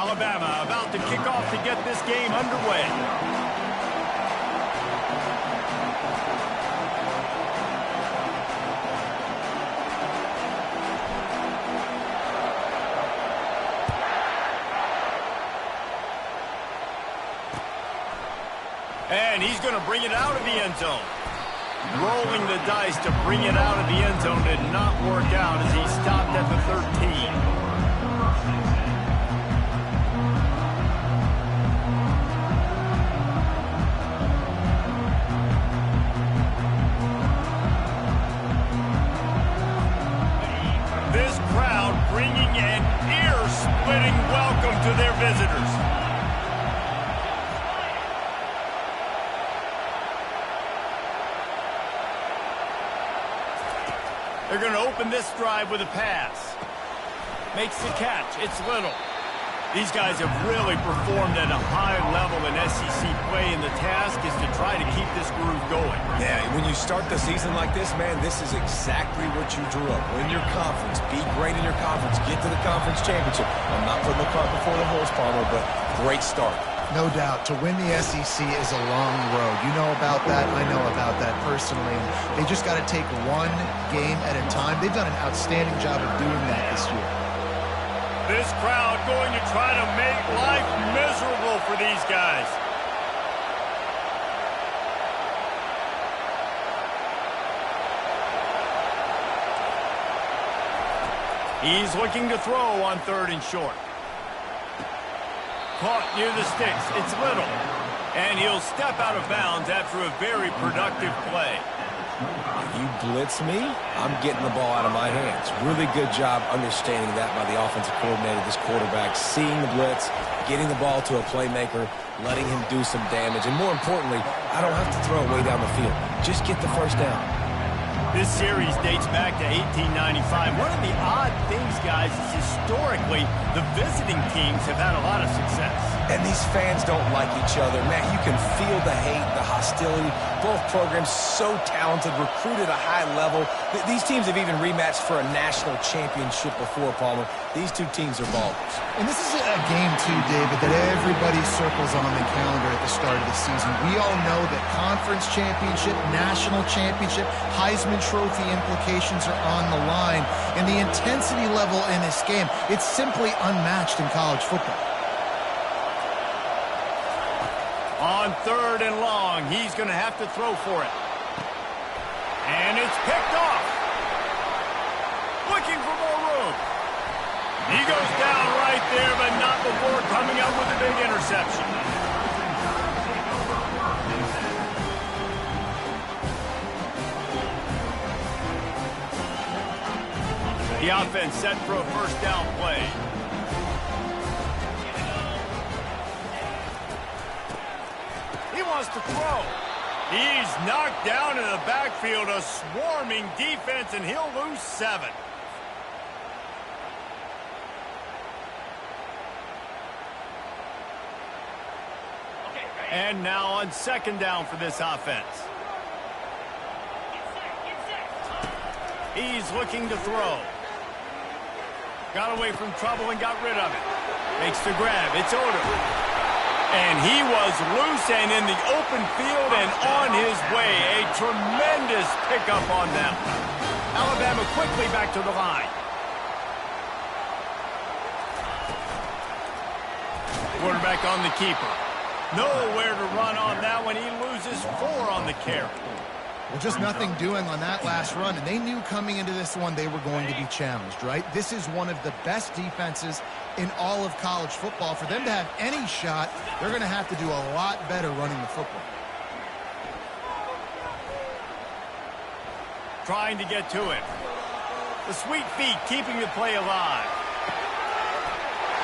Alabama about to kick off to get this game underway. And he's going to bring it out of the end zone. Rolling the dice to bring it out of the end zone did not work out as he stopped at the 13. This crowd bringing an ear-splitting welcome to their visitors. They're going to open this drive with a pass. Makes the catch. It's Little. These guys have really performed at a high level in SEC play, and the task is to try to keep this groove going. Yeah, when you start the season like this, man, this is exactly what you drew up. Win your conference. Be great in your conference. Get to the conference championship. I'm not putting the cart before the horse, Palmer, but great start. No doubt. To win the SEC is a long road. You know about that. I know about that personally. They just got to take one game at a time. They've done an outstanding job of doing that this year. This crowd going to try to make life miserable for these guys. He's looking to throw on 3rd and short. Caught near the sticks. It's Little. And he'll step out of bounds after a very productive play. You blitz me, I'm getting the ball out of my hands. Really good job understanding that by the offensive coordinator, this quarterback, seeing the blitz, getting the ball to a playmaker, letting him do some damage. And more importantly, I don't have to throw it way down the field. Just get the first down. This series dates back to 1895. One of the odd things, guys, is historically the visiting teams have had a lot of success. And these fans don't like each other. Man, you can feel the hate, the hostility. Both programs so talented, recruited at a high level. These teams have even rematched for a national championship before, Palmer. These two teams are ballers. And this is a game, too, David, that everybody circles on the calendar at the start of the season. We all know that conference championship, national championship, Heisman Trophy implications are on the line. And the intensity level in this game, it's simply unmatched in college football. On 3rd and long, he's going to have to throw for it. And it's picked off. Looking for more room. He goes down right there, but not before coming up with a big interception. The offense set for a 1st down play. He wants to throw. He's knocked down in the backfield, a swarming defense, and he'll lose 7. And now on 2nd down for this offense. He's looking to throw. Got away from trouble and got rid of it. Makes the grab. It's Odom. And he was loose and in the open field and on his way. A tremendous pickup on them. Alabama quickly back to the line. Quarterback on the keeper. Nowhere to run on that one. He loses 4 on the carry. Well, just nothing doing on that last run, and they knew coming into this one they were going to be challenged, right? This is one of the best defenses in all of college football. For them to have any shot, they're going to have to do a lot better running the football. Trying to get to him. The sweet feet keeping the play alive.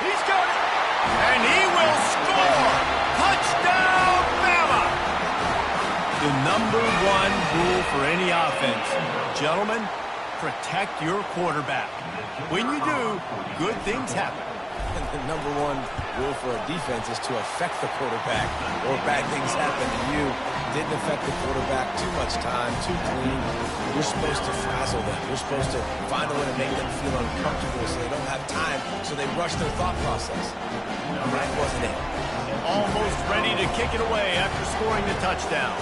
He's got it, and he will score! Touchdown, Bama! The #1 rule for any offense, gentlemen, protect your quarterback. When you do, good things happen. And the number one rule for a defense is to affect the quarterback, or bad things happen to you. Didn't affect the quarterback too much time, too clean. You're supposed to frazzle them. You're supposed to find a way to make them feel uncomfortable so they don't have time, so they rush their thought process. And that wasn't it. Almost ready to kick it away after scoring the touchdown.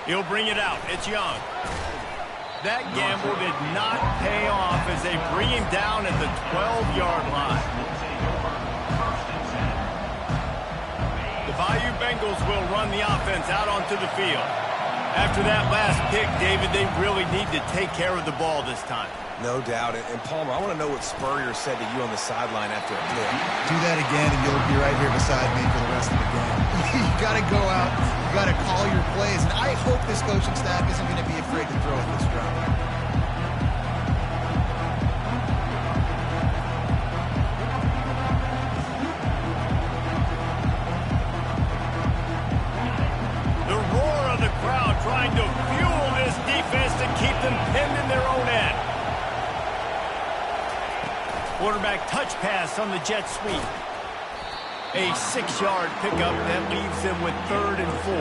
He'll bring it out. It's Young. That gamble did not pay off as they bring him down at the 12-yard line. The Bayou Bengals will run the offense out onto the field. After that last pick, David, they really need to take care of the ball this time. No doubt. And Palmer, I want to know what Spurrier said to you on the sideline after a pick. Do that again, and you'll be right here beside me for the rest of the game. You got to go out. You got to call your plays. And I hope this coaching staff isn't going to be afraid to throw at this drive. The roar of the crowd trying to fuel this defense to keep them pinned in their own end. Quarterback touch pass on the jet sweep. A 6-yard pickup that leaves them with 3rd and 4.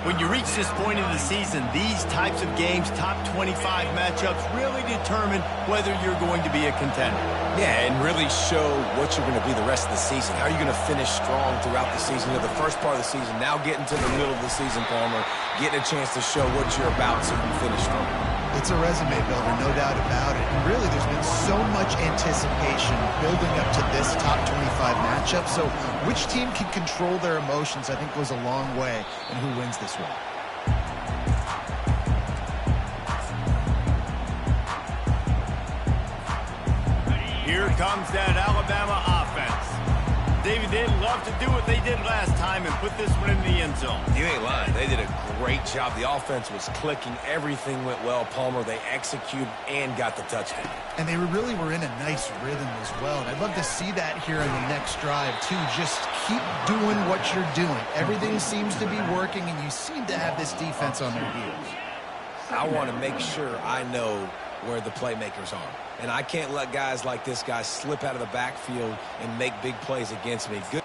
When you reach this point in the season, these types of games, top 25 matchups, really determine whether you're going to be a contender. Yeah, and really show what you're going to be the rest of the season. How are you going to finish strong throughout the season? You know, the first part of the season, now getting to the middle of the season, Palmer, getting a chance to show what you're about so you can finish strong. It's a resume builder, no doubt about it. And really, there's been so much anticipation building up to this top 25 matchup. So which team can control their emotions, I think, goes a long way in who wins this one. Here comes that Alabama offense. David, they'd love to do what they did last time and put this one in the end zone. You ain't lying. They did a great job. The offense was clicking. Everything went well. Palmer, they executed and got the touchdown. And they really were in a nice rhythm as well. And I'd love to see that here in the next drive, too. Just keep doing what you're doing. Everything seems to be working, and you seem to have this defense on their heels. I want to make sure I know where the playmakers are. And I can't let guys like this guy slip out of the backfield and make big plays against me. Good.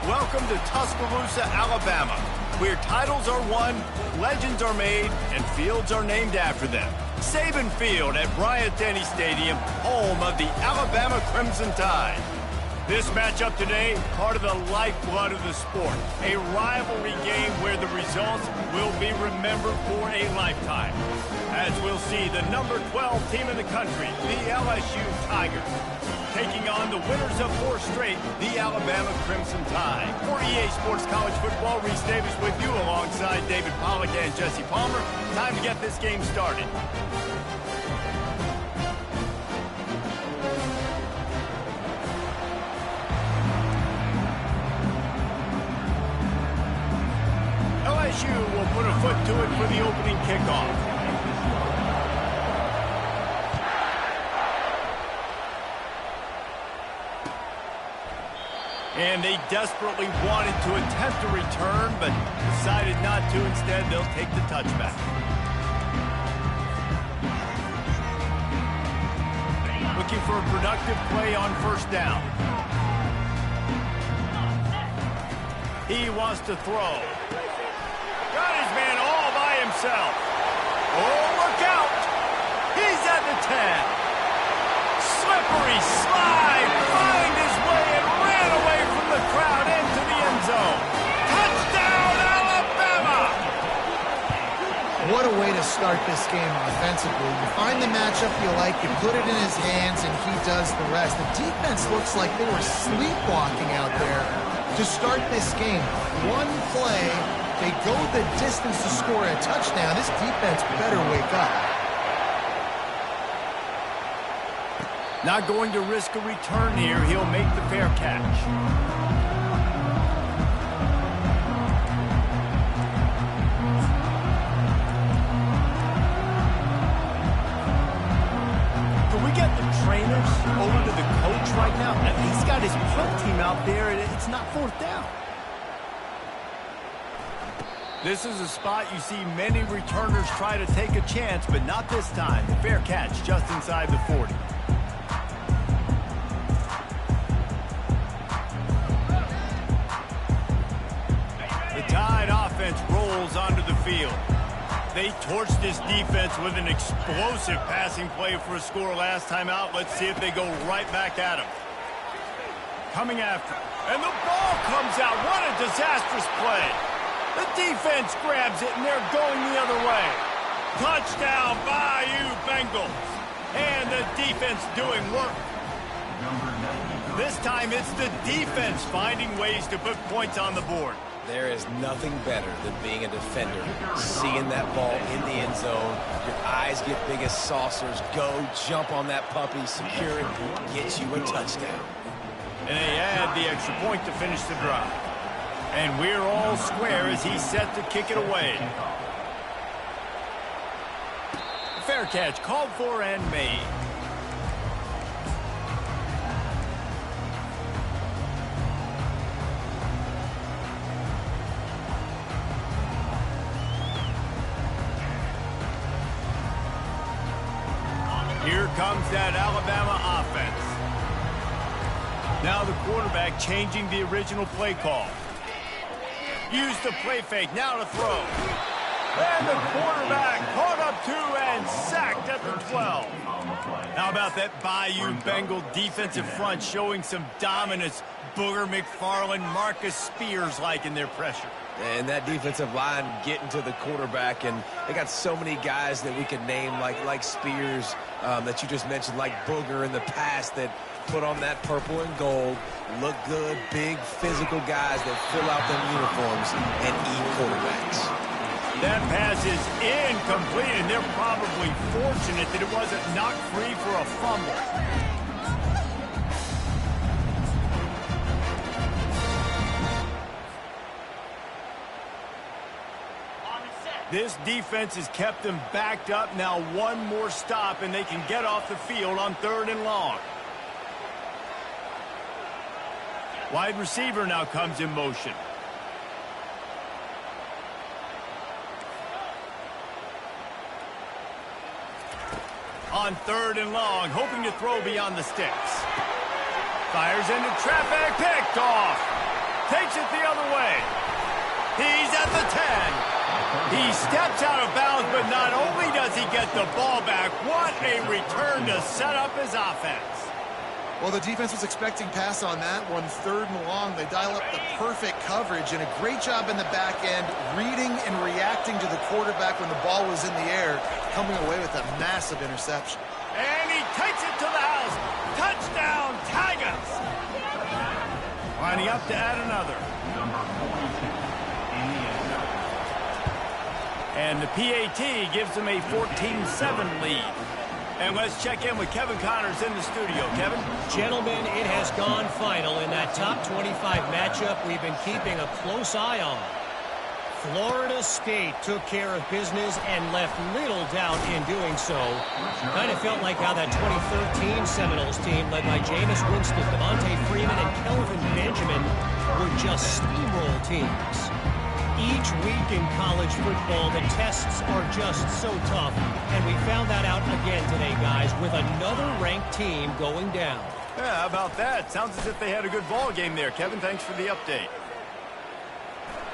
Welcome to Tuscaloosa, Alabama, where titles are won, legends are made, and fields are named after them. Saban Field at Bryant-Denny Stadium, home of the Alabama Crimson Tide. This matchup today, part of the lifeblood of the sport. A rivalry game where the results will be remembered for a lifetime. As we'll see, the number 12 team in the country, the LSU Tigers, taking on the winners of 4 straight, the Alabama Crimson Tide. For EA Sports College Football, Reese Davis with you alongside David Pollack and Jesse Palmer. Time to get this game started. LSU will put a foot to it for the opening kickoff. And they desperately wanted to attempt a return, but decided not to. Instead, they'll take the touchback. Looking for a productive play on first down. He wants to throw. Got his man all by himself. Oh, look out! He's at the 10. Slippery slide, find his way and ran away from the crowd into the end zone. Touchdown, Alabama! What a way to start this game offensively. You find the matchup you like, you put it in his hands, and he does the rest. The defense looks like they were sleepwalking out there to start this game. One play, they go the distance to score a touchdown. This defense better wake up. Not going to risk a return here. He'll make the fair catch. Can we get the trainers over to the coach right now? He's got his punt team out there, and it's not 4th down. This is a spot you see many returners try to take a chance, but not this time. The fair catch just inside the 40. Tide offense rolls onto the field. They torched this defense with an explosive passing play for a score last time out. Let's see if they go right back at him. Coming after him. And the ball comes out. What a disastrous play. The defense grabs it, and they're going the other way. Touchdown, Bayou Bengals. And the defense doing work. This time it's the defense finding ways to put points on the board. There is nothing better than being a defender, seeing that ball in the end zone, your eyes get big as saucers, go jump on that puppy, secure it, get you a touchdown. And they add the extra point to finish the drive. And we're all square as he's set to kick it away. Fair catch called for and made. Here comes that Alabama offense. Now the quarterback changing the original play call. Use the play fake, now to throw. And the quarterback caught up 2 and sacked at the 12. How about that Bayou Bengal defensive front showing some dominance? Booger McFarland, Marcus Spears-like in their pressure. And that defensive line getting to the quarterback, and they got so many guys that we could name like Spears that you just mentioned, like Booger in the past, that put on that purple and gold, look good, big physical guys that fill out them uniforms and eat quarterbacks. That pass is incomplete, and they're probably fortunate that it wasn't knocked free for a fumble. This defense has kept them backed up. Now one more stop, and they can get off the field on 3rd and long. Wide receiver now comes in motion. On 3rd and long, hoping to throw beyond the sticks. Fires into traffic, picked off. Takes it the other way. He's at the 10. He steps out of bounds, but not only does he get the ball back, what a return to set up his offense. Well, the defense was expecting pass on that one, 3rd and long. They dial up the perfect coverage and a great job in the back end, reading and reacting to the quarterback when the ball was in the air, coming away with a massive interception. And he takes it to the house. Touchdown, Tigers. Lining up to add another. And the PAT gives them a 14-7 lead. And let's check in with Kevin Connors in the studio. Kevin? Gentlemen, it has gone final in that top 25 matchup we've been keeping a close eye on. Florida State took care of business and left little doubt in doing so. Kind of felt like how that 2013 Seminoles team led by Jameis Winston, Devontae Freeman, and Kelvin Benjamin were just steamroll teams. Each week in college football, the tests are just so tough, and we found that out again today, guys, with another ranked team going down. Yeah, how about that? Sounds as if they had a good ball game there. Kevin, thanks for the update.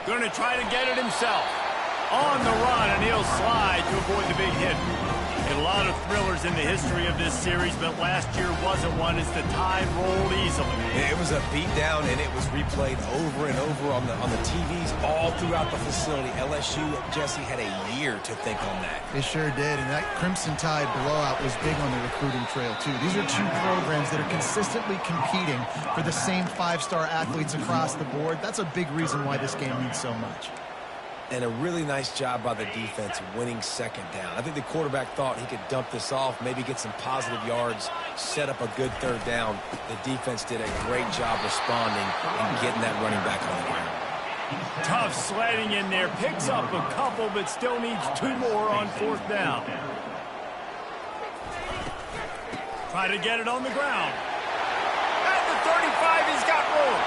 Going to try to get it himself. On the run, and he'll slide to avoid the big hit. A lot of thrillers in the history of this series, but last year wasn't one as the tide rolled easily. It was a beatdown, and it was replayed over and over on the TVs all throughout the facility. LSU, Jesse, had a year to think on that. They sure did, and that Crimson Tide blowout was big on the recruiting trail, too. These are two programs that are consistently competing for the same 5-star athletes across the board. That's a big reason why this game means so much. And a really nice job by the defense winning 2nd down. I think the quarterback thought he could dump this off, maybe get some positive yards, set up a good 3rd down. The defense did a great job responding and getting that running back on the ground. Tough sledding in there. Picks up a couple, but still needs 2 more on 4th down. Try to get it on the ground. At the 35, he's got room.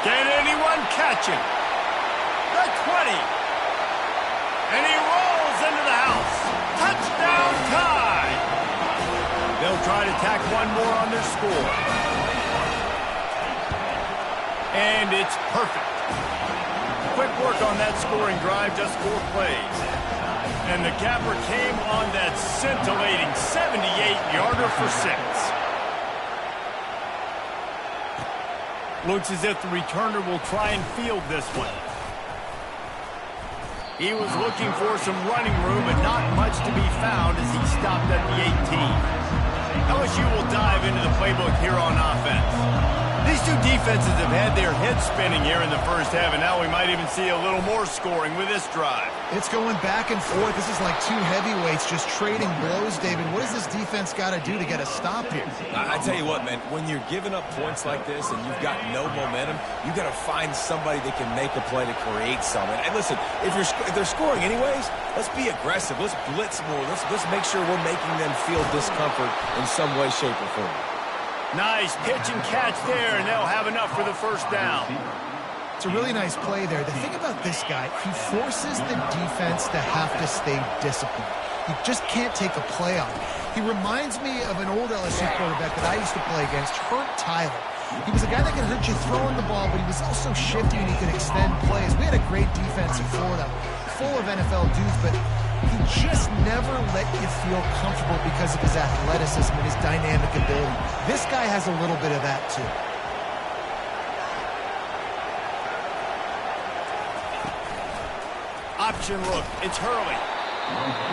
Can anyone catch him? The 20. And he rolls into the house. Touchdown tie. They'll try to tack one more on their score. And it's perfect. Quick work on that scoring drive, just 4 plays. And the capper came on that scintillating 78-yarder for 6. Looks as if the returner will try and field this one. He was looking for some running room, but not much to be found as he stopped at the 18. LSU will dive into the playbook here on offense. These two defenses have had their heads spinning here in the first half, and now we might even see a little more scoring with this drive. It's going back and forth. This is like two heavyweights just trading blows, David. What does this defense got to do to get a stop here? I tell you what, man, when you're giving up points like this and you've got no momentum, you got to find somebody that can make a play to create something. And listen, if they're scoring anyways, let's be aggressive. Let's blitz more. Let's make sure we're making them feel discomfort in some way, shape, or form. Nice pitch and catch there, and they'll have enough for the 1st down. It's a really nice play there. The thing about this guy, he forces the defense to have to stay disciplined. You just can't take a play on. He reminds me of an old LSU quarterback that I used to play against, Hurt Tyler. He was a guy that could hurt you throwing the ball, but he was also shifty and he could extend plays. We had a great defense in Florida, full of NFL dudes, but he just never let you feel comfortable because of his athleticism and his dynamic ability. This guy has a little bit of that, too. Option look. It's Hurley.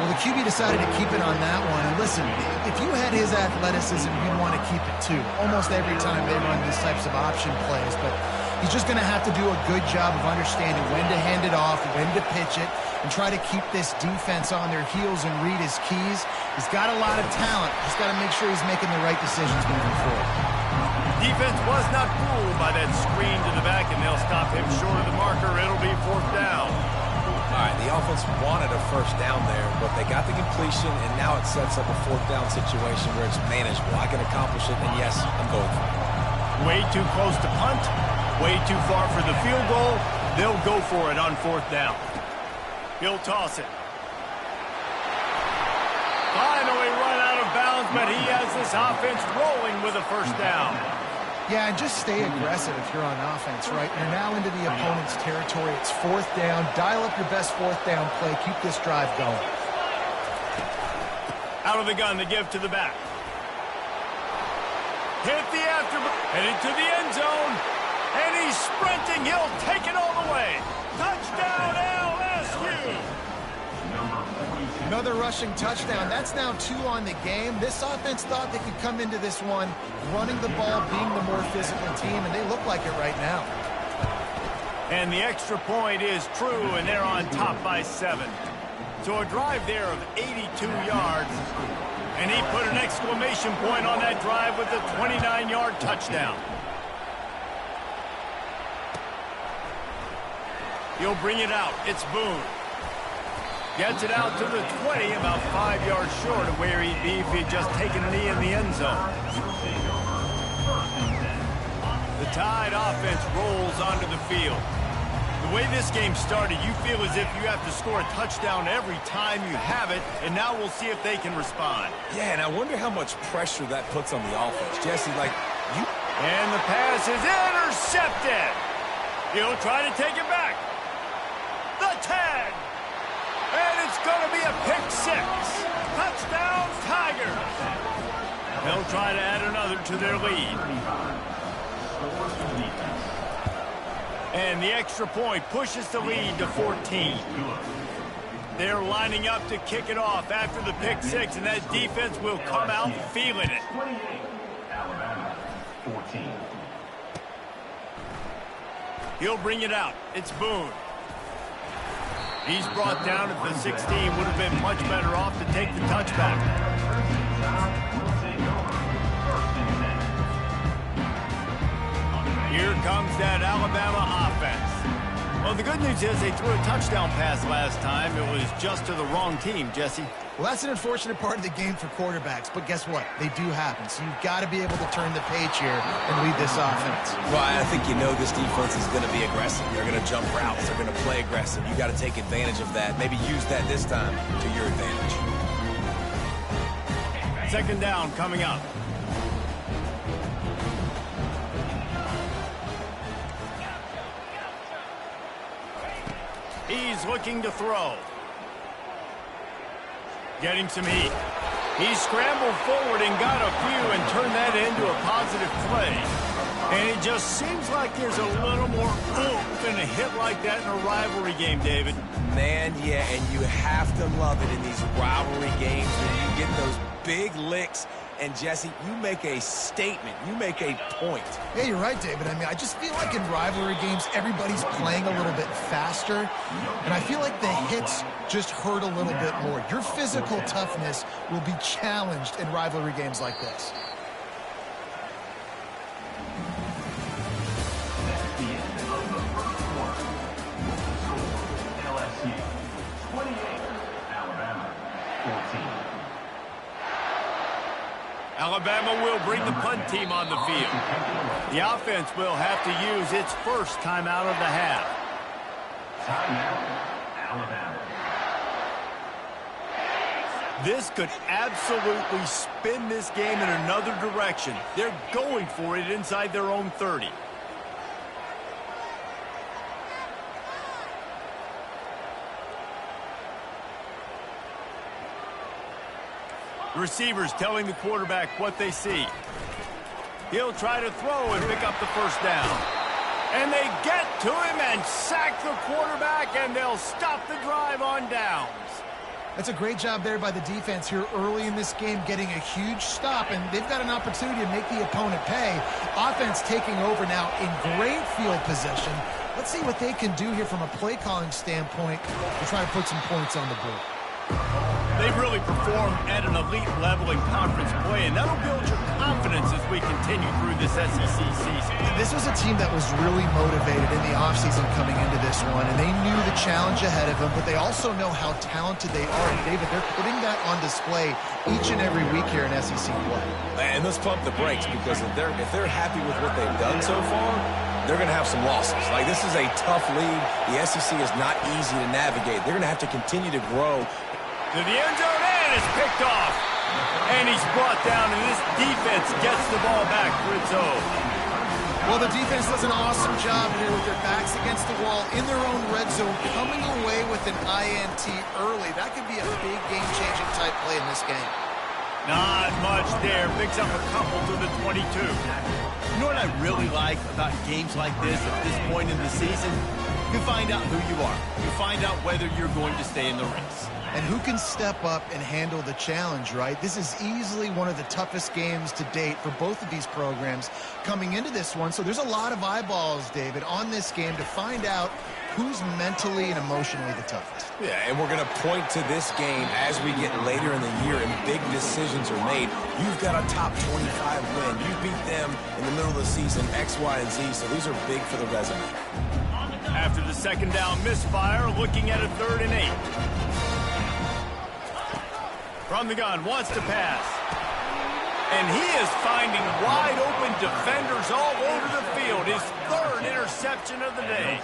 Well, the QB decided to keep it on that one. And listen, if you had his athleticism, you'd want to keep it, too. Almost every time they run these types of option plays. But he's just going to have to do a good job of understanding when to hand it off, when to pitch it, and try to keep this defense on their heels and read his keys. He's got a lot of talent. He's got to make sure he's making the right decisions moving forward. Defense was not fooled by that screen to the back, and they'll stop him short of the marker. It'll be 4th down. All right, the offense wanted a 1st down there, but they got the completion, and now it sets up a 4th down situation where it's manageable. I can accomplish it, and yes, I'm going for it. Way too close to punt, way too far for the field goal. They'll go for it on 4th down. He'll toss it. Finally run out of bounds, but he has this offense rolling with a 1st down. Yeah, and just stay aggressive if you're on offense, right? You're now into the opponent's territory. It's 4th down. Dial up your best 4th down play. Keep this drive going. Out of the gun to give to the back. Hit the afterbird. Headed to the end zone. And he's sprinting. He'll take it all the way. Touchdown, LSU. Another rushing touchdown. That's now 2 on the game. This offense thought they could come into this one running the ball, being the more physical team, and they look like it right now. And the extra point is true, and they're on top by 7. So a drive there of 82 yards. And he put an exclamation point on that drive with a 29-yard touchdown. He'll bring it out. It's Boone. Gets it out to the 20, about 5 yards short of where he'd be if he'd just taken a knee in the end zone. The Tide offense rolls onto the field. The way this game started, you feel as if you have to score a touchdown every time you have it, and now we'll see if they can respond. Yeah, and I wonder how much pressure that puts on the offense. Jesse, like, you... And the pass is intercepted. He'll try to take it back. The 10. And it's going to be a pick 6. Touchdown, Tigers. They'll try to add another to their lead. And the extra point pushes the lead to 14. They're lining up to kick it off after the pick 6, and that defense will come out feeling it. He'll bring it out. It's Boone. He's brought down at the 16. Would have been much better off to take the touchback. Here comes that Alabama offense. Well, the good news is they threw a touchdown pass last time. It was just to the wrong team, Jesse. Well, that's an unfortunate part of the game for quarterbacks, but guess what? They do happen, so you've got to be able to turn the page here and lead this offense. Well, I think you know this defense is going to be aggressive. They're going to jump routes. They're going to play aggressive. You got to take advantage of that. Maybe use that this time to your advantage. 2nd down coming up. He's looking to throw. Getting some heat. He scrambled forward and got a few and turned that into a positive play. And it just seems like there's a little more oomph in a hit like that in a rivalry game, David. Man, yeah, and you have to love it in these rivalry games when you get those big licks. And, Jesse, you make a statement. You make a point. Yeah, you're right, David. I mean, I just feel like in rivalry games, everybody's playing a little bit faster. And I feel like the hits just hurt a little bit more. Your physical toughness will be challenged in rivalry games like this. LSU 28, Alabama 14. Alabama will bring the punt team on the field. The offense will have to use its first timeout of the half. Timeout, Alabama. This could absolutely spin this game in another direction. They're going for it inside their own 30. The receivers telling the quarterback what they see. He'll try to throw and pick up the 1st down. And they get to him and sack the quarterback, and they'll stop the drive on downs. That's a great job there by the defense here early in this game, getting a huge stop, and they've got an opportunity to make the opponent pay. Offense taking over now in great field position. Let's see what they can do here from a play-calling standpoint to try to put some points on the board. They've really performed at an elite level in conference play, and that'll build your confidence as we continue through this SEC season. This was a team that was really motivated in the offseason coming into this one, and they knew the challenge ahead of them, but they also know how talented they are. And David, they're putting that on display each and every week here in SEC play. And let's pump the brakes, because if they're happy with what they've done so far, they're going to have some losses. Like, this is a tough league. The SEC is not easy to navigate. They're going to have to continue to grow. To the end zone, and it's picked off. And he's brought down, and this defense gets the ball back for its own. Well, the defense does an awesome job here with their backs against the wall in their own red zone, coming away with an INT early. That could be a big game-changing type play in this game. Not much there. Picks up a couple to the 22. You know what I really like about games like this at this point in the season? You find out who you are. You find out whether you're going to stay in the race. And who can step up and handle the challenge, right? This is easily one of the toughest games to date for both of these programs coming into this one. So there's a lot of eyeballs, David, on this game to find out who's mentally and emotionally the toughest. Yeah, and we're going to point to this game as we get later in the year and big decisions are made. You've got a top 25 win. You beat them in the middle of the season, X, Y, and Z, so these are big for the resume. After the second down misfire, looking at a 3rd and 8. From the gun, wants to pass. And he is finding wide open defenders all over the field. His 3rd interception of the day.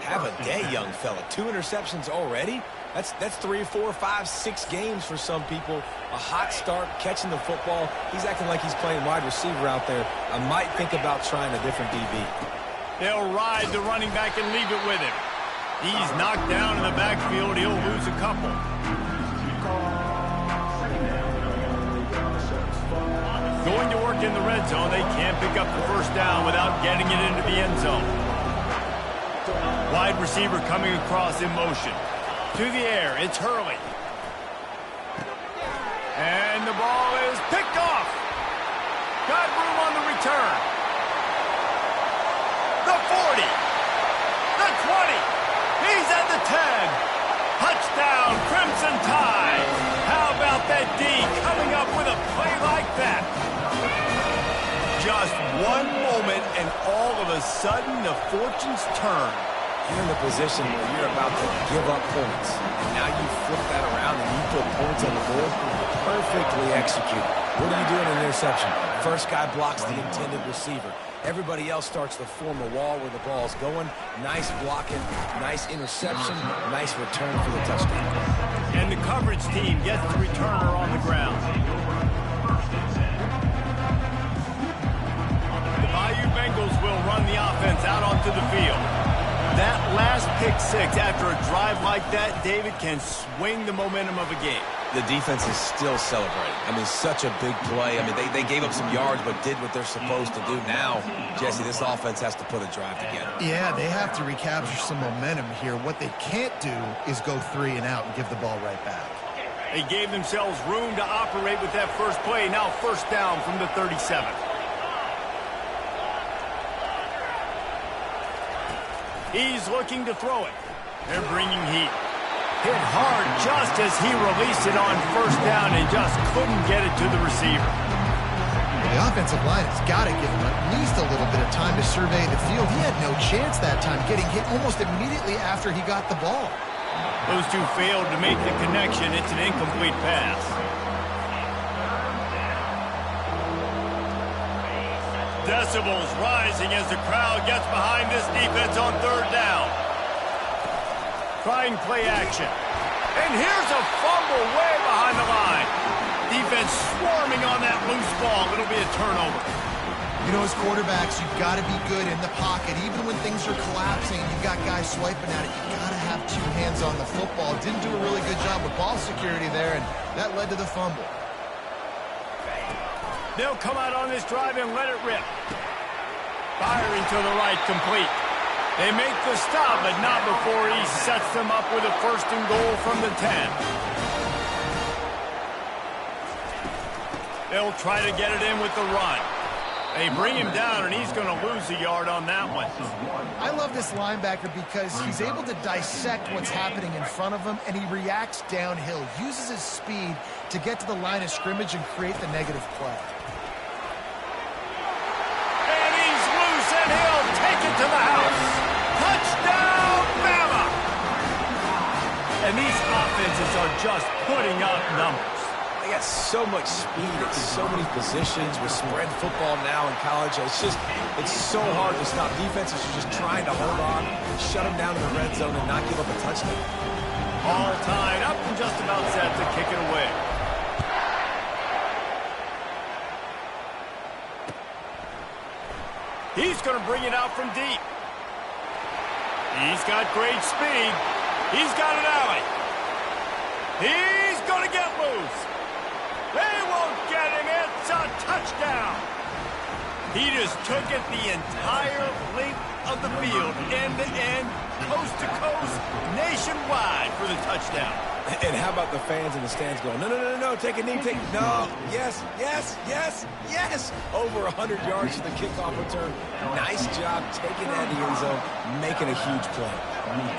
Have a day, young fella. 2 interceptions already? That's 3, 4, 5, 6 games for some people. A hot start, catching the football. He's acting like he's playing wide receiver out there. I might think about trying a different DB. They'll ride the running back and leave it with him. He's knocked down in the backfield. He'll lose a couple. Going to work in the red zone. They can't pick up the first down without getting it into the end zone. Wide receiver coming across in motion. To the air, it's Hurley. And the ball is picked off. Got room on the return. The 40. The 20. He's at the 10. Touchdown, Crimson Tide. How about that D coming up with a play like that? Just one moment, and all of a sudden, the fortunes turn. You're in the position where you're about to give up points. And now you flip that around and you put points on the board. Perfectly executed. What do you do in an interception? First guy blocks the intended receiver. Everybody else starts to form a wall where the ball's going. Nice blocking, nice interception, nice return for the touchdown. And the coverage team gets the returner on the ground. The Bayou Bengals will run the offense out onto the field. That last pick 6 after a drive like that, David, can swing the momentum of a game. The defense is still celebrating. I mean, such a big play. I mean, they gave up some yards but did what they're supposed to do. Now, Jesse, this offense has to put a drive together. Yeah, they have to recapture some momentum here. What they can't do is go 3 and out and give the ball right back. They gave themselves room to operate with that first play. Now first down from the 37. He's looking to throw it. They're bringing heat. Hit hard just as he released it on first down and just couldn't get it to the receiver. The offensive line has got to give him at least a little bit of time to survey the field. He had no chance that time, getting hit almost immediately after he got the ball. Those two failed to make the connection. It's an incomplete pass. Decibels rising as the crowd gets behind this defense on third down. Trying play action. And here's a fumble way behind the line. Defense swarming on that loose ball. It'll be a turnover. You know, as quarterbacks, you've got to be good in the pocket. Even when things are collapsing and you've got guys swiping at it, you've got to have 2 hands on the football. Didn't do a really good job with ball security there, and that led to the fumble. They'll come out on this drive and let it rip. Firing to the right, complete. They make the stop, but not before he sets them up with a 1st and goal from the 10. They'll try to get it in with the run. They bring him down, and he's going to lose a yard on that one. I love this linebacker because he's able to dissect what's happening in front of him, and he reacts downhill, uses his speed to get to the line of scrimmage and create the negative play. And he's loose, and he'll take it to the house. Touchdown, Bama! And these offenses are just putting up numbers. They got so much speed at so many positions with spread football now in college. It's so hard to stop. Defenses are just trying to hold on, shut them down in the red zone, and not give up a touchdown. All tied up and just about set to kick it away. He's going to bring it out from deep. He's got great speed. He's got an alley. He's going to get loose. They won't get him. It's a touchdown. He just took it the entire length of the field, end to end, coast to coast, nationwide for the touchdown. And how about the fans in the stands going, no, no, no, no, take a knee, no, yes, yes, yes, yes. Over 100 yards to the kickoff return. Nice job taking that in the end zone, making a huge play.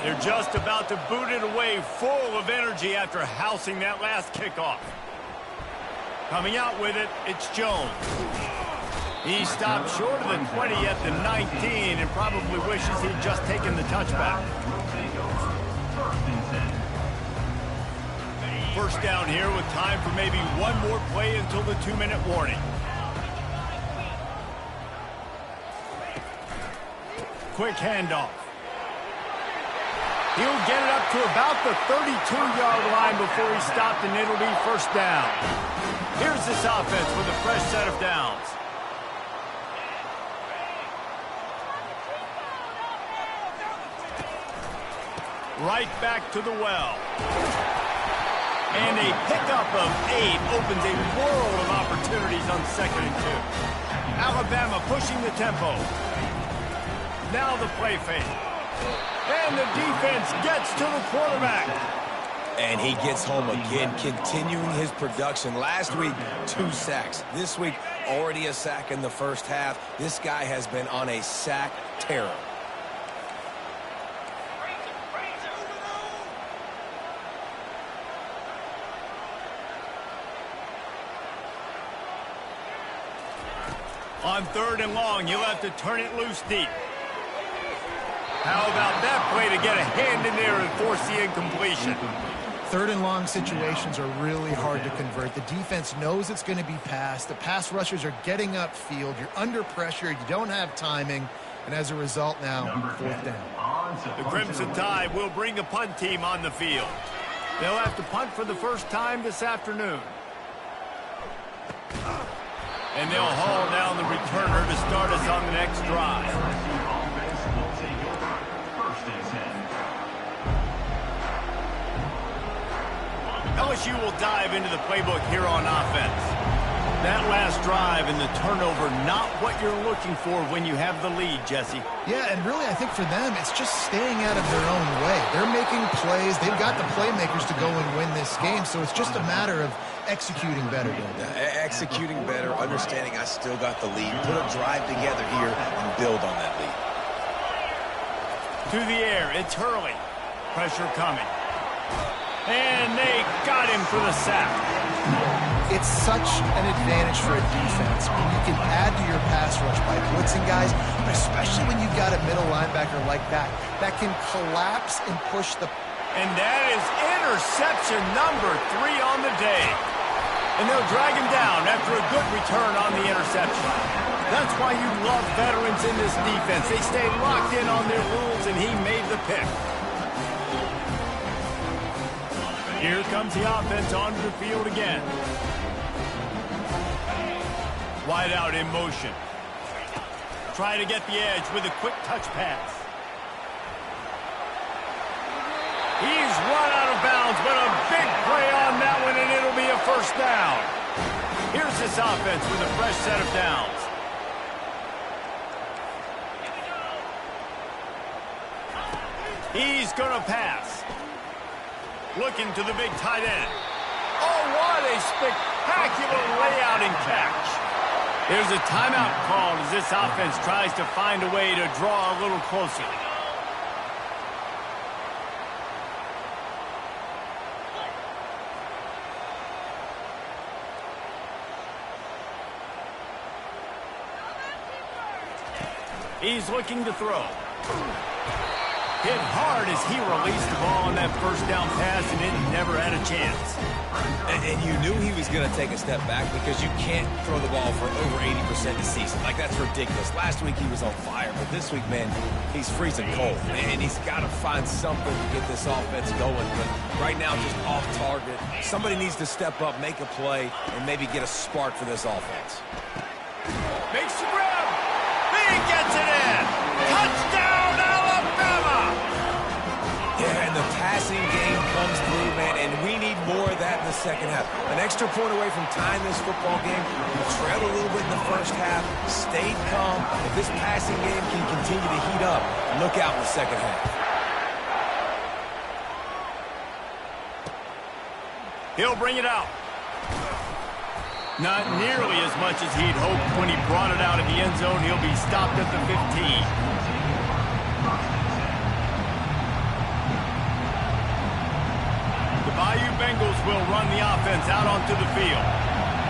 They're just about to boot it away, full of energy after housing that last kickoff. Coming out with it, it's Jones. He stopped short of the 20 at the 19 and probably wishes he'd just taken the touchback. First down here with time for maybe one more play until the 2-minute warning. Quick handoff. He'll get it up to about the 32-yard line before he stopped, and it'll be first down. Here's this offense with a fresh set of downs. Right back to the well. And a pickup of 8 opens a world of opportunities on 2nd and 2. Alabama pushing the tempo. Now the play fake. And the defense gets to the quarterback. And he gets home again, continuing his production. Last week, 2 sacks. This week, already a sack in the first half. This guy has been on a sack terror. On 3rd and long, you'll have to turn it loose deep. How about that play to get a hand in there and force the incompletion? 3rd and long situations are really hard to convert. The defense knows it's going to be passed. The pass rushers are getting upfield. You're under pressure. You don't have timing. And as a result now, 4th down. The Crimson Tide will bring the punt team on the field. They'll have to punt for the first time this afternoon. And they'll haul down the returner to start us on the next drive. LSU will dive into the playbook here on offense. That last drive and the turnover, not what you're looking for when you have the lead, Jesse. Yeah, and really I think for them, it's just staying out of their own way. They're making plays. They've got the playmakers to go and win this game, so it's just a matter of executing better. Executing better, understanding I still got the lead. Put a drive together here and build on that lead. To the air, it's Hurley. Pressure coming. And they got him for the sack. It's such an advantage for a defense when you can add to your pass rush by blitzing guys, but especially when you've got a middle linebacker like that can collapse and push the... And that is interception number 3 on the day. And they'll drag him down after a good return on the interception. That's why you love veterans in this defense. They stay locked in on their rules, and he made the pick. Here comes the offense onto the field again. Wide out in motion. Try to get the edge with a quick touch pass. He's run out of bounds, but a big play on that one, and it'll be a first down. Here's this offense with a fresh set of downs. He's going to pass. Looking to the big tight end. Oh, what a spectacular layout and catch. There's a timeout called as this offense tries to find a way to draw a little closer. He's looking to throw. Hit hard as he released the ball on that first down pass, and it never had a chance. And you knew he was going to take a step back because you can't throw the ball for over 80% this season. Like, that's ridiculous. Last week he was on fire, but this week, man, he's freezing cold. And he's got to find something to get this offense going. But right now, just off target. Somebody needs to step up, make a play, and maybe get a spark for this offense. Makes the grab. He gets more of that in the second half. An extra point away from tying this football game. We trailed a little bit in the first half, stayed calm. If this passing game can continue to heat up, look out in the second half. He'll bring it out. Not nearly as much as he'd hoped when he brought it out of the end zone. He'll be stopped at the 15. Bayou Bengals will run the offense out onto the field.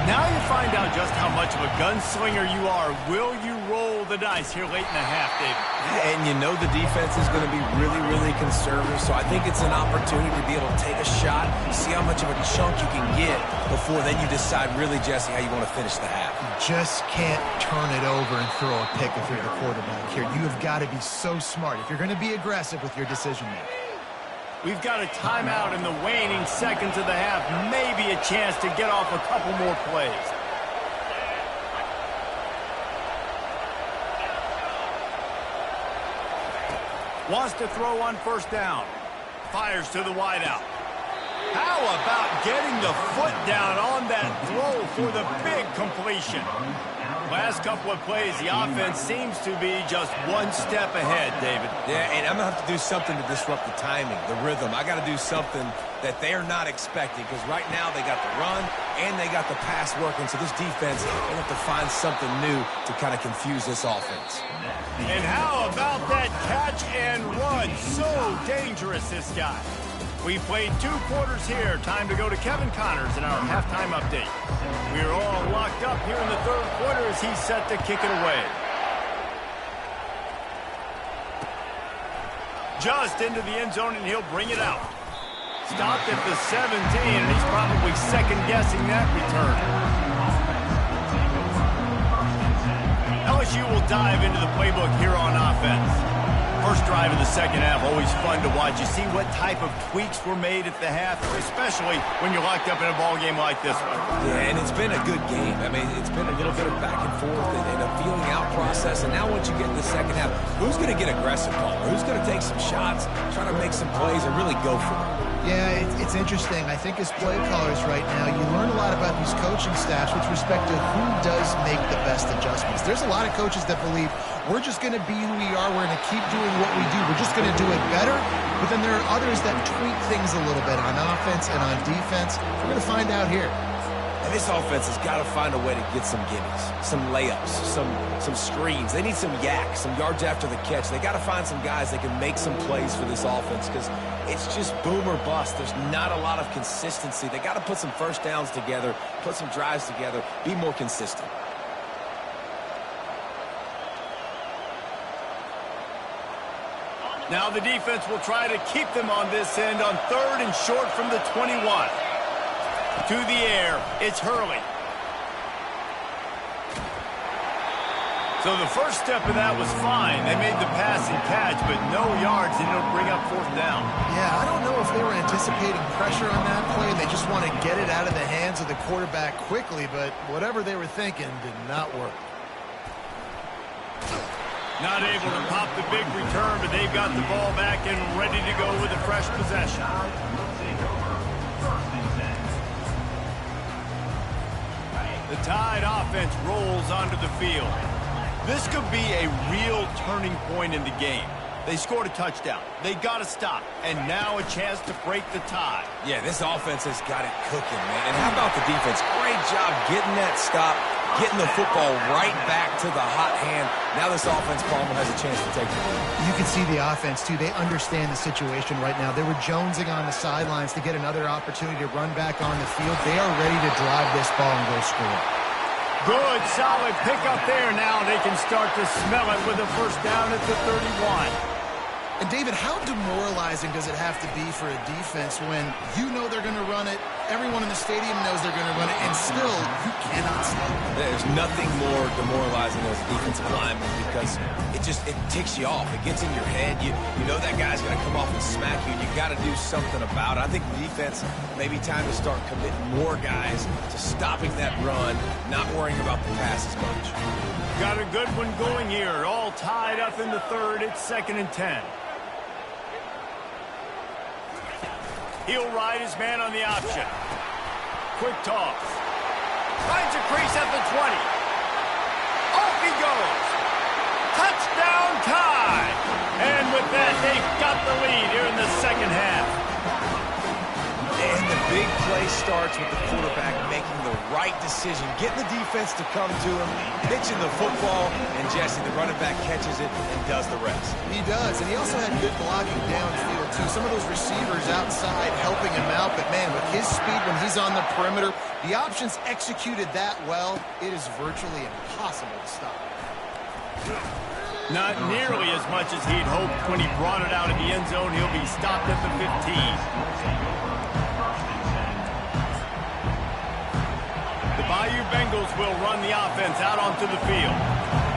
Now you find out just how much of a gunslinger you are. Will you roll the dice here late in the half, David? And you know the defense is going to be really, really conservative, so I think it's an opportunity to be able to take a shot, see how much of a chunk you can get before then you decide really, Jesse, how you want to finish the half. You just can't turn it over and throw a pick if you're the quarterback here. You have got to be so smart if you're going to be aggressive with your decision-making. We've got a timeout in the waning seconds of the half. Maybe a chance to get off a couple more plays. Wants to throw on first down. Fires to the wideout. How about getting the foot down on that throw for the big completion? Last couple of plays, the offense seems to be just one step ahead, David. Yeah, and I'm going to have to do something to disrupt the timing, the rhythm. I got to do something that they're not expecting because right now they got the run and they got the pass working. So this defense, they have to find something new to kind of confuse this offense. And how about that catch and run? So dangerous, this guy. We played 2 quarters here. Time to go to Kevin Connors in our halftime update. We're all locked up here in the 3rd quarter as he's set to kick it away. Just into the end zone, and he'll bring it out. Stopped at the 17, and he's probably second-guessing that return. LSU will dive into the playbook here on offense. First drive of the second half, always fun to watch. You see what type of tweaks were made at the half, especially when you're locked up in a ball game like this one. Yeah, and it's been a good game. I mean, it's been a little bit of back and forth and a feeling out process. And now once you get in the second half, who's going to get aggressive, Paul? Who's going to take some shots, try to make some plays, and really go for it? Yeah, it's interesting. I think as play callers right now, you learn a lot about these coaching staffs with respect to who does make the best adjustments. There's a lot of coaches that believe we're just going to be who we are. We're going to keep doing what we do. We're just going to do it better. But then there are others that tweak things a little bit on offense and on defense. We're going to find out here. And this offense has got to find a way to get some gimmies, some layups, some screens. They need some yak, some yards after the catch. They got to find some guys that can make some plays for this offense because it's just boom or bust. There's not a lot of consistency. They got to put some first downs together, put some drives together, be more consistent. Now the defense will try to keep them on this end on 3rd and short from the 21. To the air, it's Hurley. So the first step of that was fine. They made the pass and catch, but no yards, and it'll bring up 4th down. Yeah, I don't know if they were anticipating pressure on that play. They just want to get it out of the hands of the quarterback quickly, but whatever they were thinking did not work. Not able to pop the big return, but they've got the ball back and ready to go with a fresh possession. The Tide offense rolls onto the field. This could be a real turning point in the game. They scored a touchdown. They got to stop. And now a chance to break the tie. Yeah, this offense has got it cooking, man. And how about the defense? Great job getting that stop, getting the football right back to the hot hand. Now this offense, Palmer, has a chance to take the lead. You can see the offense, too. They understand the situation right now. They were jonesing on the sidelines to get another opportunity to run back on the field. They are ready to drive this ball and go score. Good, solid pickup there. Now they can start to smell it with a first down at the 31. And, David, how demoralizing does it have to be for a defense when you know they're going to run it, everyone in the stadium knows they're going to run it, and still you cannot stop it? There's nothing more demoralizing as a defensive lineman because it ticks you off. It gets in your head. You know that guy's going to come off and smack you, and you got to do something about it. I think the defense, maybe time to start committing more guys to stopping that run, not worrying about the pass as much. Got a good one going here. All tied up in the 3rd. It's 2nd and 10. He'll ride his man on the option. Quick toss. Finds a crease at the 20. Off he goes. Touchdown tie. And with that, they've got the lead here in the second half. And the big play starts with the quarterback making the right decision, getting the defense to come to him, pitching the football, and Jesse, the running back, catches it and does the rest. He does, and he also had good blocking downfield, too. Some of those receivers outside helping him out, but, man, with his speed when he's on the perimeter, the options executed that well, it is virtually impossible to stop. Not nearly as much as he'd hoped when he brought it out of the end zone. He'll be stopped at the 15. The Bayou Bengals will run the offense out onto the field.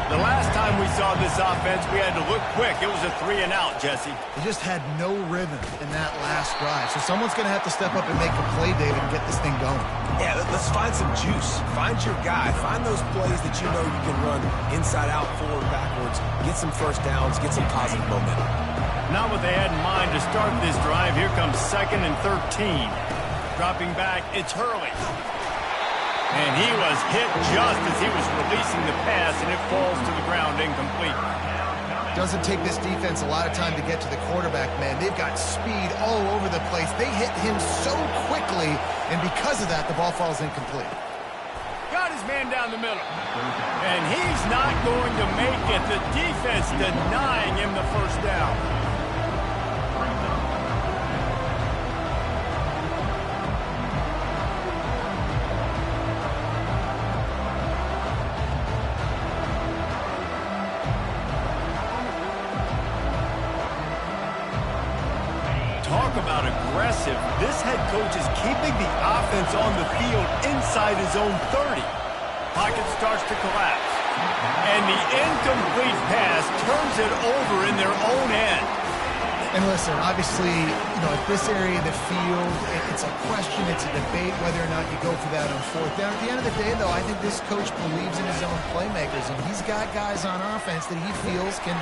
The last time we saw this offense, we had to look quick. It was a 3-and-out, Jesse. They just had no rhythm in that last drive. So someone's going to have to step up and make a play, David, and get this thing going. Yeah, let's find some juice. Find your guy. Find those plays that you know you can run inside out, forward, backwards. Get some first downs. Get some positive momentum. Not what they had in mind to start this drive. Here comes 2nd and 13. Dropping back, it's Hurley. And he was hit just as he was releasing the pass, and it falls to the ground incomplete. Doesn't take this defense a lot of time to get to the quarterback, man. They've got speed all over the place. They hit him so quickly, and because of that, the ball falls incomplete. Got his man down the middle. And he's not going to make it. The defense denying him the first down. Talk about aggressive. This head coach is keeping the offense on the field inside his own 30. Pocket starts to collapse. And the incomplete pass turns it over in their own end. And listen, obviously, at this area of the field, it's a question, it's a debate whether or not you go for that on 4th down. At the end of the day, though, I think this coach believes in his own playmakers, and he's got guys on offense that he feels can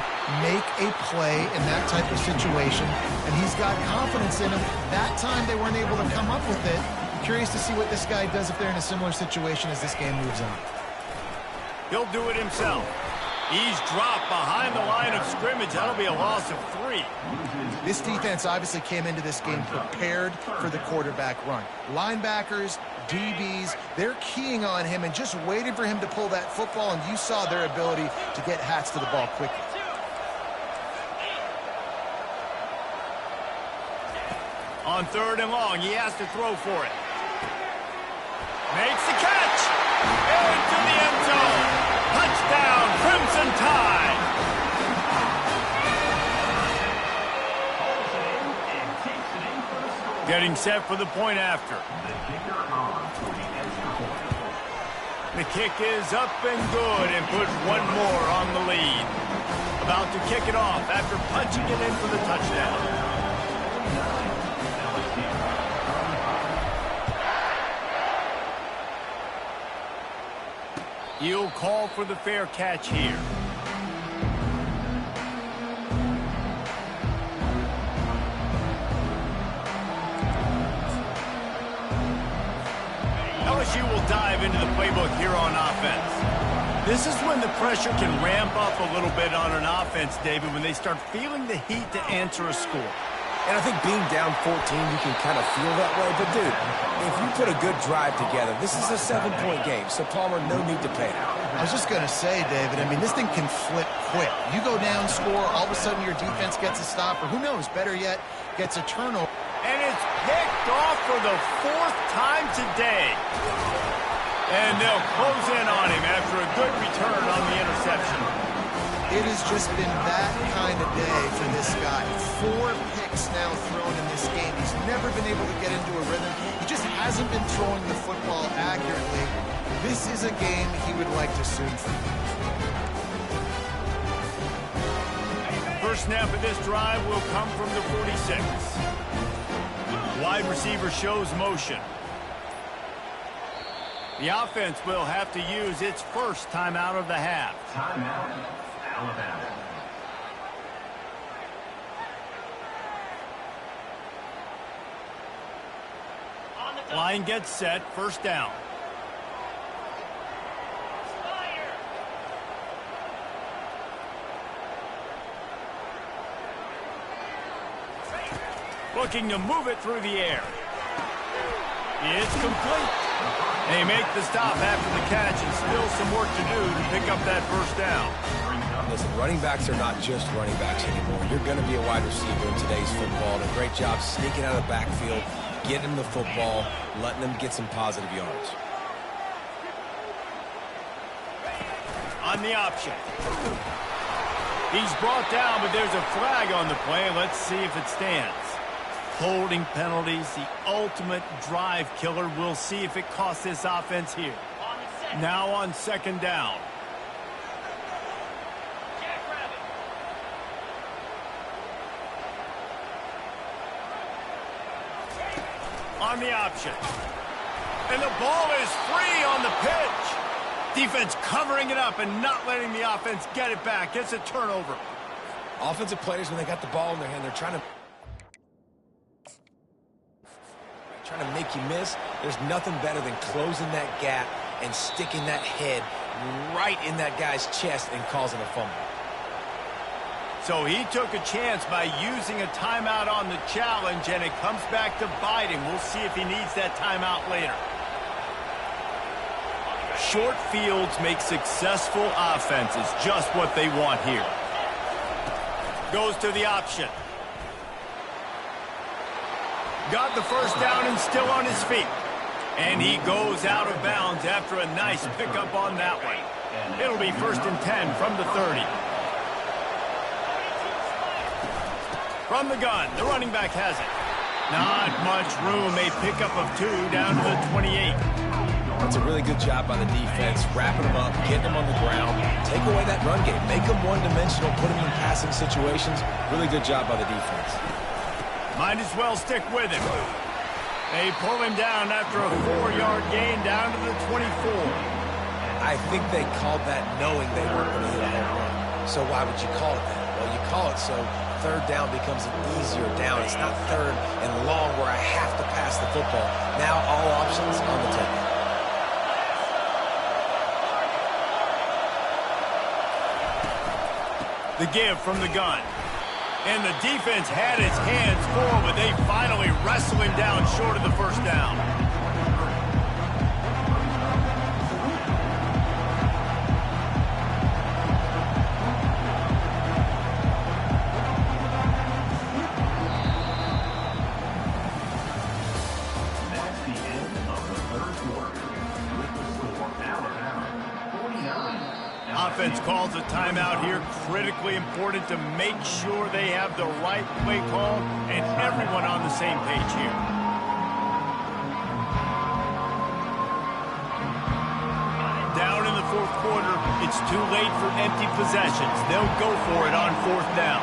make a play in that type of situation, and he's got confidence in them. That time they weren't able to come up with it. I'm curious to see what this guy does if they're in a similar situation as this game moves on. He'll do it himself. He's dropped behind the line of scrimmage. That'll be a loss of 3. This defense obviously came into this game prepared for the quarterback run. Linebackers, DBs, they're keying on him and just waiting for him to pull that football, and you saw their ability to get hats to the ball quickly. On 3rd and long, he has to throw for it. Makes the catch. Into the end zone. Touchdown, Crimson Tide. Getting set for the point after. The kick is up and good and puts one more on the lead. About to kick it off after punching it in for the touchdown. He'll call for the fair catch here. LSU will dive into the playbook here on offense. This is when the pressure can ramp up a little bit on an offense, David, when they start feeling the heat to answer a score. And I think being down 14, you can kind of feel that way. But, dude, if you put a good drive together, this is a 7-point game. So, Palmer, no need to panic. I was just going to say, David, I mean, this thing can flip quick. You go down, score, all of a sudden your defense gets a stop, or who knows, better yet, gets a turnover. And it's picked off for the 4th time today. And they'll close in on him after a good return on the interception. It has just been that kind of day for this guy. 4 picks now thrown in this game. He's never been able to get into a rhythm. He just hasn't been throwing the football accurately. This is a game he would like to soon finish. First snap of this drive will come from the 46. Wide receiver shows motion. The offense will have to use its first timeout of the half. Timeout, Alabama. Line gets set, first down. Looking to move it through the air. It's complete. They make the stop after the catch and still some work to do to pick up that first down. Listen, running backs are not just running backs anymore. You're going to be a wide receiver in today's football. And a great job sneaking out of the backfield, getting them the football, letting them get some positive yards. On the option. He's brought down, but there's a flag on the play. Let's see if it stands. Holding penalties, the ultimate drive killer. We'll see if it costs this offense here. Now on second down. On the option. And the ball is free on the pitch. Defense covering it up and not letting the offense get it back. Gets a turnover. Offensive players, when they got the ball in their hand, they're trying to make you miss. There's nothing better than closing that gap and sticking that head right in that guy's chest and causing a fumble. So he took a chance by using a timeout on the challenge, and it comes back to bite him. We'll see if he needs that timeout later. Short fields make successful offenses just what they want here. Goes to the option. Got the first down and still on his feet. And he goes out of bounds after a nice pickup on that one. It'll be 1st and 10 from the 30. From the gun, the running back has it. Not much room, a pickup of 2 down to the 28. That's a really good job by the defense, wrapping them up, getting them on the ground. Take away that run game. Make them one-dimensional, put them in passing situations. Really good job by the defense. Might as well stick with him. They pull him down after a 4-yard gain down to the 24. I think they called that knowing they weren't going to hit a home run. So why would you call it that? Well, you call it so third down becomes an easier down. It's not third and long where I have to pass the football. Now all options on the table. The give from the gun. And the defense had its hands full, but they finally wrestle him down short of the first down. That's the end of the third quarter. With the score, Alabama 49. Offense calls a timeout here. Critically important to make sure they have the right play call and everyone on the same page here. Down in the fourth quarter, it's too late for empty possessions. They'll go for it on 4th down.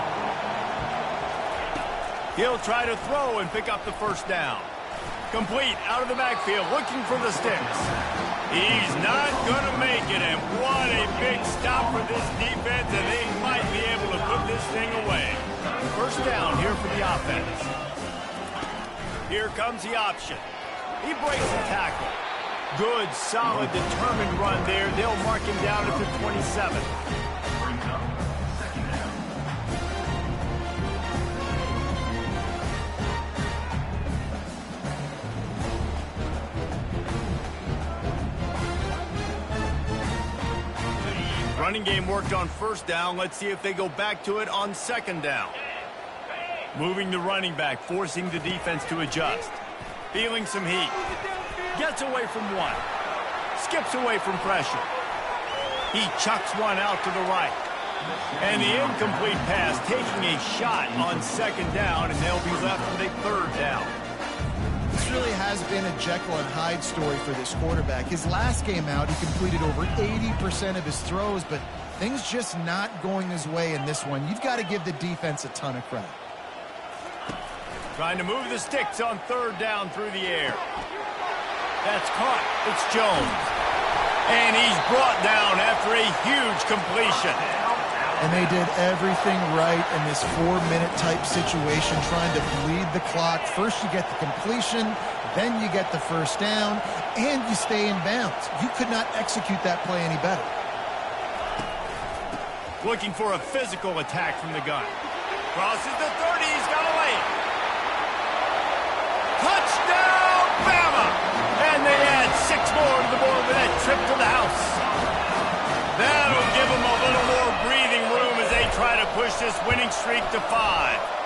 He'll try to throw and pick up the first down. Complete out of the backfield, looking for the sticks. He's not going to make it, and what a big stop for this defense, and they might be able to put this thing away. First down here for the offense. Here comes the option. He breaks the tackle. Good, solid, determined run there. They'll mark him down at the 27. Brings up second down. Running game worked on first down. Let's see if they go back to it on second down. Moving the running back, forcing the defense to adjust. Feeling some heat. Gets away from one. Skips away from pressure. He chucks one out to the right. And the incomplete pass, taking a shot on second down, and they'll be left with a 3rd down. This really has been a Jekyll and Hyde story for this quarterback. His last game out, he completed over 80% of his throws, but things just not going his way in this one. You've got to give the defense a ton of credit. Trying to move the sticks on 3rd down through the air. That's caught. It's Jones. And he's brought down after a huge completion. And they did everything right in this 4-minute type situation, trying to bleed the clock. First you get the completion, Then you get the first down, and you stay in bounds. You could not execute that play any better. Looking for a physical attack from the gun. Crosses the 30. He's got to lay it. Touchdown, Bama! And they add 6 more to the board with that trip to the house. That'll give them a little more breathing room as they try to push this winning streak to 5.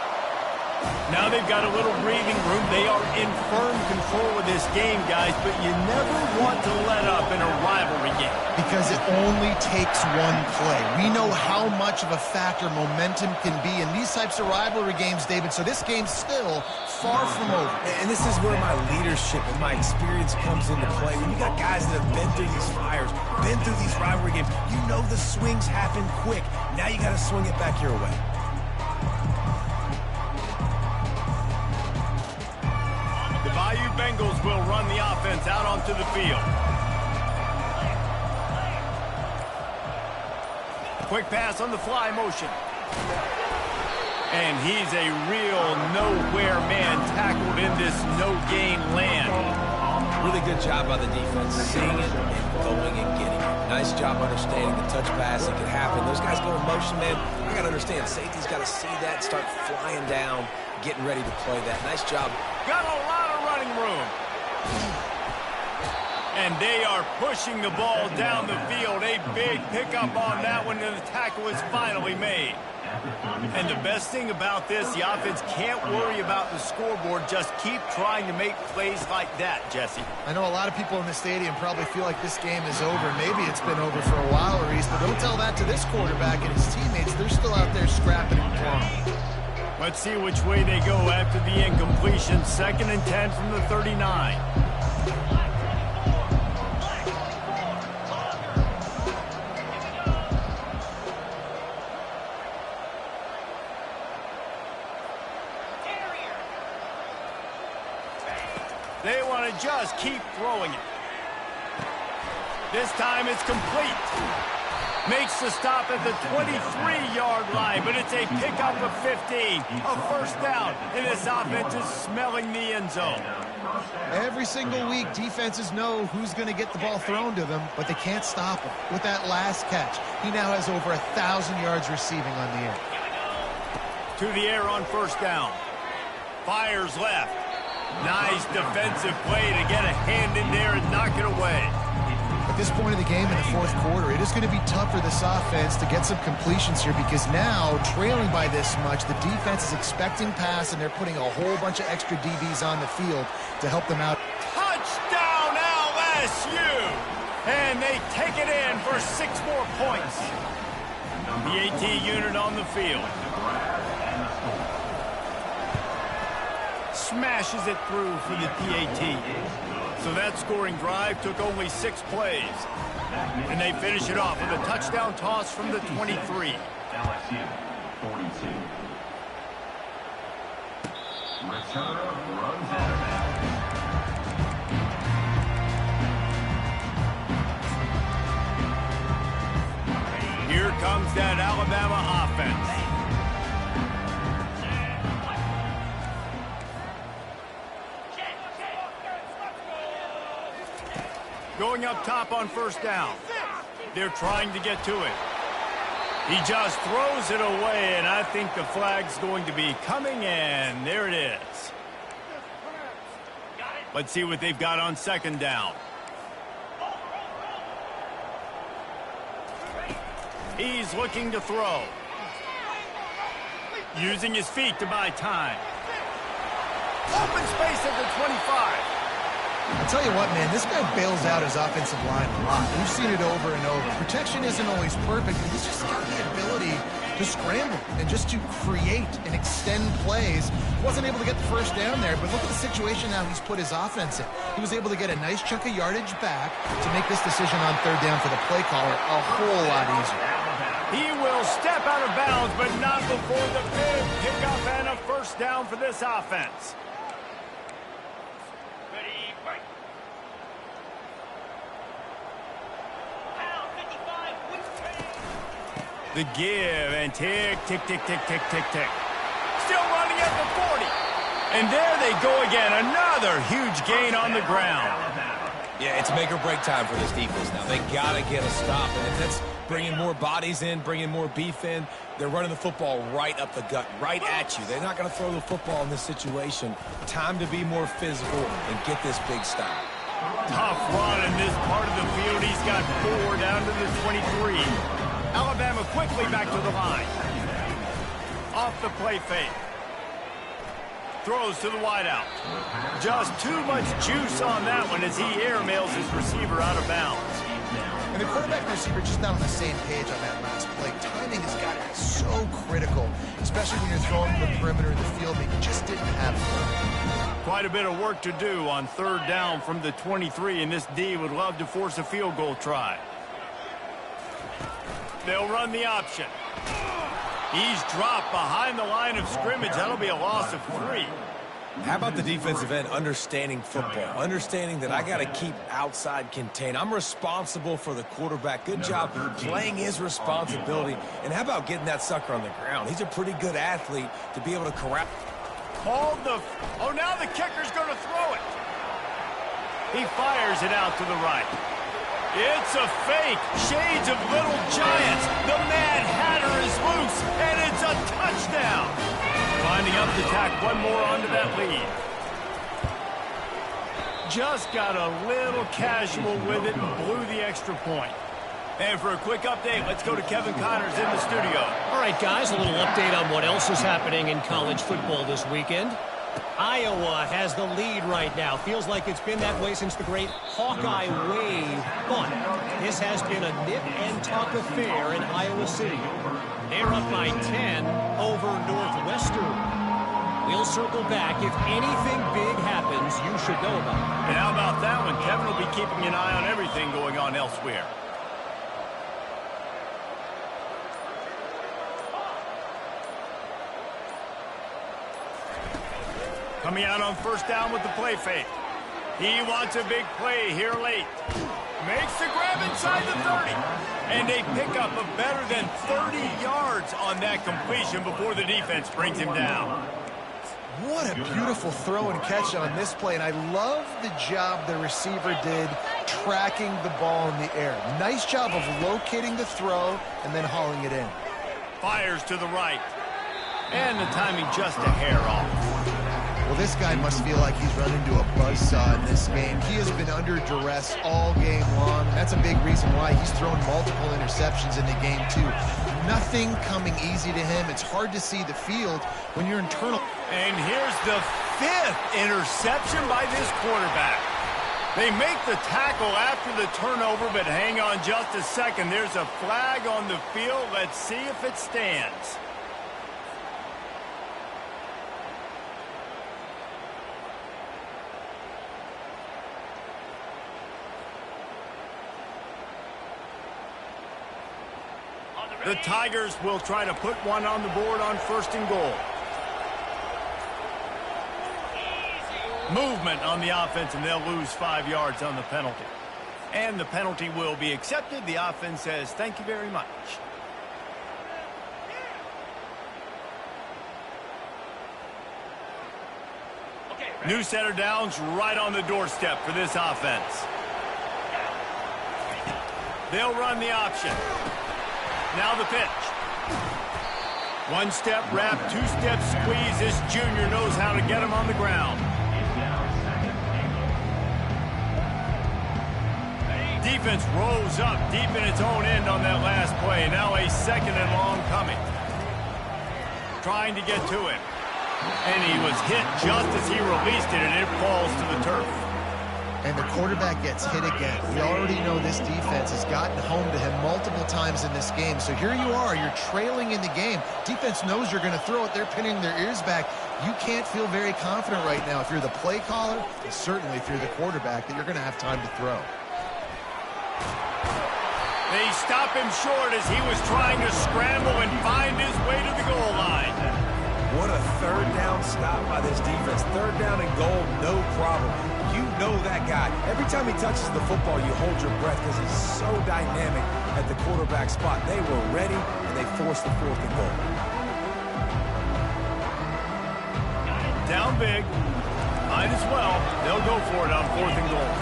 Now they've got a little breathing room. They are in firm control of this game, guys, but you never want to let up in a rivalry game. Because it only takes one play. We know how much of a factor momentum can be in these types of rivalry games, David, so this game's still far from over. And this is where my leadership and my experience comes into play. When you got guys that have been through these fires, been through these rivalry games, you know the swings happen quick. Now you got to swing it back your way. The Bayou Bengals will run the offense out onto the field. Quick pass on the fly motion. And he's a real nowhere man tackled in this no-gain land. Really good job by the defense, seeing it and going and getting it. Nice job understanding the touch pass. It could happen. Those guys go in motion, man. I got to understand, safety's got to see that, start flying down, getting ready to play that. Nice job. Got a lot of running room. And they are pushing the ball down the field. A big pickup on that one, and the tackle is finally made. And the best thing about this, the offense can't worry about the scoreboard. Just keep trying to make plays like that, Jesse. I know a lot of people in the stadium probably feel like this game is over. Maybe it's been over for a while, Reese, but don't tell that to this quarterback and his teammates. They're still out there scrapping and clawing. Let's see which way they go after the incompletion. 2nd and 10 from the 39. They want to just keep throwing it. This time it's complete. Makes the stop at the 23-yard line, but it's a pickup of 15. A first down, and this offense is smelling the end zone. Every single week, defenses know who's going to get the ball thrown to them, but they can't stop him. With that last catch, he now has over 1,000 yards receiving on the air. To the air on first down. Fires left. Nice defensive play to get a hand in there and knock it away. At this point of the game in the 4th quarter, it is going to be tough for this offense to get some completions here because now, trailing by this much, the defense is expecting pass and they're putting a whole bunch of extra DBs on the field to help them out. Touchdown LSU! And they take it in for 6 more points. The AT unit on the field. Smashes it through for the PAT. So that scoring drive took only 6 plays. And they finish it off with a touchdown toss from the 23. LSU, 42. Returner runs out of bounds. Here comes that Alabama offense. Going up top on first down. They're trying to get to it. He just throws it away, and I think the flag's going to be coming, and there it is. Let's see what they've got on 2nd down. He's looking to throw. Using his feet to buy time. Open space at the 25. I'll tell you what, man, this guy bails out his offensive line a lot. We've seen it over and over. Protection isn't always perfect, but he's just got the ability to scramble and just to create and extend plays. Wasn't able to get the first down there, but look at the situation now he's put his offense in. He was able to get a nice chunk of yardage back to make this decision on 3rd down for the play caller a whole lot easier. He will step out of bounds, but not before the big pickup and a first down for this offense. The give and tick, tick, tick, tick, tick, tick, tick. Still running at the 40. And there they go again. Another huge gain on the ground. Yeah, it's make or break time for this defense now. They got to get a stop. And if that's bringing more bodies in, bringing more beef in, they're running the football right up the gut, right at you. They're not going to throw the football in this situation. Time to be more physical and get this big stop. Tough run in this part of the field. He's got 4 down to the 23. Alabama quickly back to the line. Off the play fake. Throws to the wideout. Just too much juice on that one as he airmails his receiver out of bounds. And the quarterback and receiver just not on the same page on that last play. Timing has got to be so critical, especially when you're throwing to the perimeter of the field. They just didn't have it. Quite a bit of work to do on 3rd down from the 23, and this D would love to force a field goal try. They'll run the option. He's dropped behind the line of scrimmage. That'll be a loss of 3. How about the defensive end understanding football, understanding that I got to keep outside contained. I'm responsible for the quarterback. Good job playing his responsibility. And how about getting that sucker on the ground? He's a pretty good athlete to be able to corral. Called the... Oh, now the kicker's going to throw it. He fires it out to the right. It's a fake. Shades of Little Giants. The Mad Hatter is loose, and it's a touchdown. Finding up to tack one more onto that lead. Just got a little casual with it and blew the extra point. And for a quick update, let's go to Kevin Connors in the studio. All right, guys, a little update on what else is happening in college football this weekend. Iowa has the lead right now. Feels like it's been that way since the great Hawkeye wave. But this has been a nip and tuck affair in Iowa City. They're up by 10 over Northwestern. We'll circle back. If anything big happens, you should know about it. And how about that one? Kevin will be keeping an eye on everything going on elsewhere. Coming out on 1st down with the play fake. He wants a big play here late. Makes the grab inside the 30. And they pick up a better than 30 yards on that completion before the defense brings him down. What a beautiful throw and catch on this play. And I love the job the receiver did tracking the ball in the air. Nice job of locating the throw and then hauling it in. Fires to the right. And the timing just a hair off. Well, this guy must feel like he's run into a buzzsaw in this game. He has been under duress all game long. That's a big reason why he's thrown multiple interceptions in the game, too. Nothing coming easy to him. It's hard to see the field when you're internal. And here's the 5th interception by this quarterback. They make the tackle after the turnover, but hang on just a second. There's a flag on the field. Let's see if it stands. The Tigers will try to put one on the board on 1st and goal. Movement on the offense, and they'll lose 5 yards on the penalty. And the penalty will be accepted. The offense says, thank you very much. New set of downs right on the doorstep for this offense. They'll run the option. Now the pitch. 1-step wrap, 2-step squeeze. This junior knows how to get him on the ground. Defense rolls up deep in its own end on that last play. Now a 2nd and long coming. Trying to get to him. And he was hit just as he released it, and it falls to the turf. And the quarterback gets hit again. We already know this defense has gotten home to him multiple times in this game. So here you are, you're trailing in the game. Defense knows you're going to throw it. They're pinning their ears back. You can't feel very confident right now if you're the play caller, and certainly if you're the quarterback, that you're going to have time to throw. They stop him short as he was trying to scramble and find his way to the goal line. What a 3rd down stop by this defense. 3rd down and goal, no problem. You know that guy. Every time he touches the football, you hold your breath because he's so dynamic at the quarterback spot. They were ready, and they forced the 4th and goal. Down down big. Might as well. They'll go for it on 4th and goal.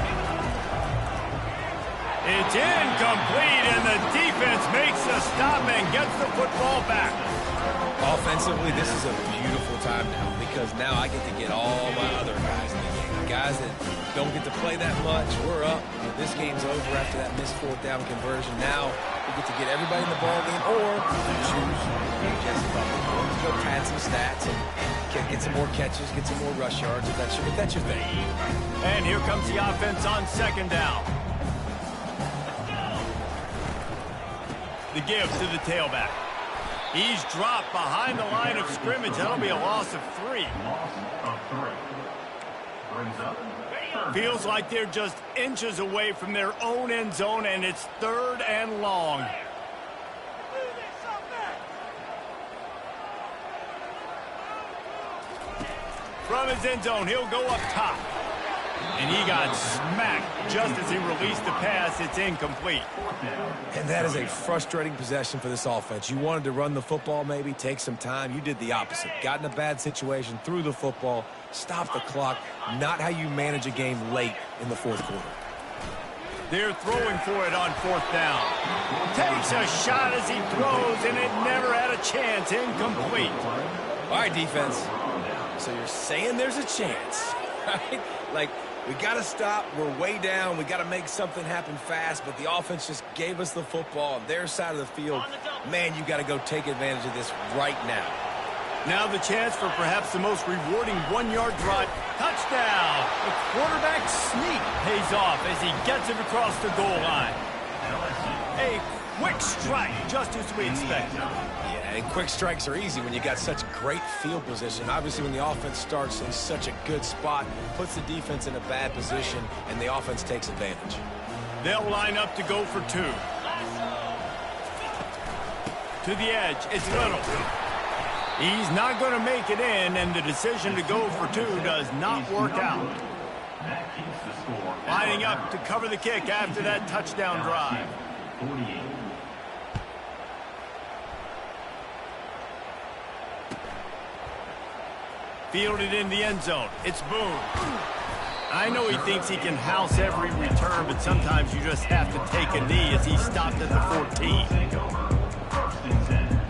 It's incomplete, and the defense makes the stop and gets the football back. Offensively, this is a beautiful time now because now I get to get all my other guys in the game. The guys that don't get to play that much, we're up. This game's over after that missed 4th down conversion. Now we get to get everybody in the ball game, or you choose, Jesse Butler, to go pad some stats and get some more catches, get some more rush yards if that's your thing. And here comes the offense on 2nd down. The give to the tailback. He's dropped behind the line of scrimmage. That'll be a loss of 3. Loss of 3. Brings up 3rd. Feels like they're just inches away from their own end zone, and it's 3rd and long. From his end zone, he'll go up top. And he got smacked just as he released the pass. It's incomplete. And that is a frustrating possession for this offense. You wanted to run the football, maybe take some time. You did the opposite. Got in a bad situation, threw the football, stopped the clock. Not how you manage a game late in the 4th quarter. They're throwing for it on 4th down. Takes a shot as he throws, and it never had a chance. Incomplete. All right, defense. So you're saying there's a chance, right? Like, we got to stop. We're way down. We got to make something happen fast, but the offense just gave us the football on their side of the field. Man, you got to go take advantage of this right now. Now the chance for perhaps the most rewarding 1-yard drive. Touchdown! The quarterback sneak pays off as he gets it across the goal line. A quick strike, just as we expected. Yeah, and quick strikes are easy when you got such great field position. Obviously, when the offense starts in such a good spot, puts the defense in a bad position, and the offense takes advantage. They'll line up to go for 2. To the edge, it's Little. He's not going to make it in, and the decision to go for 2 does not work out. That keeps the score. Lining up to cover the kick after that touchdown drive. 48. Fielded in the end zone. It's Boone. I know he thinks he can house every return, but sometimes you just have to take a knee as he stopped at the 14. Take over. 1st and 10.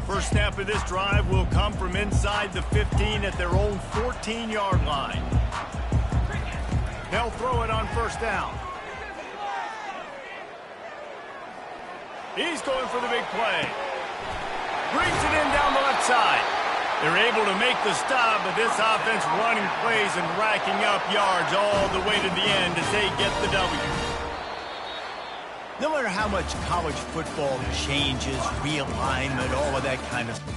First snap of this drive will come from inside the 15 at their own 14-yard line. They'll throw it on 1st down. He's going for the big play. Brings it in down the left side. They're able to make the stop, but this offense running plays and racking up yards all the way to the end as they get the W. No matter how much college football changes, realignment, all of that kind of stuff,